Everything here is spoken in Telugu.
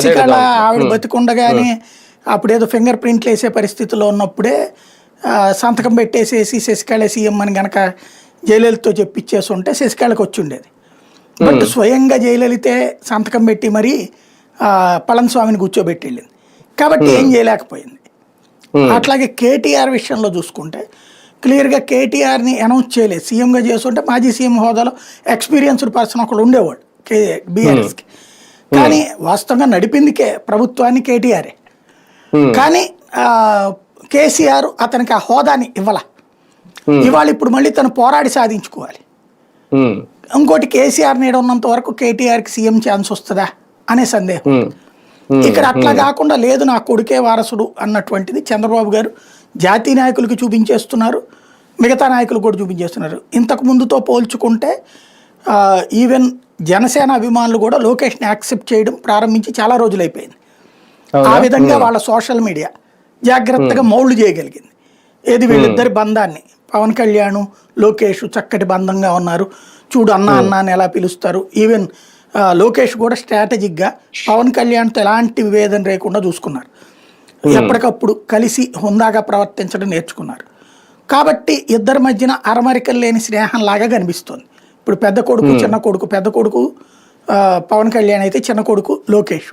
శశికళ ఆవిడ బతికుండగానే అప్పుడేదో ఫింగర్ ప్రింట్లు వేసే పరిస్థితిలో ఉన్నప్పుడే సంతకం పెట్టేసేసి శశికళ సీఎం అని గనక జయలలితతో చెప్పించేసి ఉంటే శశికళకు వచ్చి ఉండేది. బట్ స్వయంగా జయలలితే సంతకం పెట్టి మరి పళనిస్వామిని కూర్చోబెట్టి వెళ్ళింది కాబట్టి ఏం చేయలేకపోయింది. అట్లాగే కేటీఆర్ విషయంలో చూసుకుంటే క్లియర్గా కేటీఆర్ని అనౌన్స్ చేయలేదు. సీఎంగా చేస్తుంటే మాజీ సీఎం హోదాలో ఎక్స్పీరియన్స్డ్ పర్సన్ ఒకడు ఉండేవాడు బీఆర్ఎస్కి. కానీ వాస్తవంగా నడిపింది ప్రభుత్వాన్ని కేటీఆరే. కానీ కేసీఆర్ అతనికి ఆ హోదాని ఇవాళ ఇప్పుడు మళ్ళీ తను పోరాడి సాధించుకోవాలి. ఇంకోటి కేసీఆర్ నీడ ఉన్నంత వరకు కేటీఆర్కి సీఎం ఛాన్స్ వస్తుందా అనే సందేహం. ఇక్కడ అట్లా కాకుండా లేదు నా కొడుకే వారసుడు అన్నటువంటిది చంద్రబాబు గారు జాతీయ నాయకులకి చూపించేస్తున్నారు, మిగతా నాయకులు కూడా చూపించేస్తున్నారు. ఇంతకు ముందుతో పోల్చుకుంటే ఈవెన్ జనసేన అభిమానులు కూడా లోకేష్ని యాక్సెప్ట్ చేయడం ప్రారంభించి చాలా రోజులు అయిపోయింది. ఆ విధంగా వాళ్ళ సోషల్ మీడియా జాగ్రత్తగా మౌల్డ్ చేయగలిగింది. ఏది వీళ్ళిద్దరి బంధాన్ని, పవన్ కళ్యాణ్ లోకేష్ చక్కటి బంధంగా ఉన్నారు, చూడు అన్న అన్న అని ఎలా పిలుస్తారు. ఈవెన్ లోకేష్ కూడా స్ట్రాటజిక్గా పవన్ కళ్యాణ్తో ఎలాంటి విభేదం లేకుండా చూసుకున్నారు. ఎప్పటికప్పుడు కలిసి హుందాగా ప్రవర్తించడం నేర్చుకున్నారు. కాబట్టి ఇద్దరి మధ్యన అరమరికలు లేని స్నేహం లాగా కనిపిస్తుంది. ఇప్పుడు పెద్ద కొడుకు చిన్న కొడుకు, పెద్ద కొడుకు పవన్ కళ్యాణ్ అయితే చిన్న కొడుకు లోకేష్.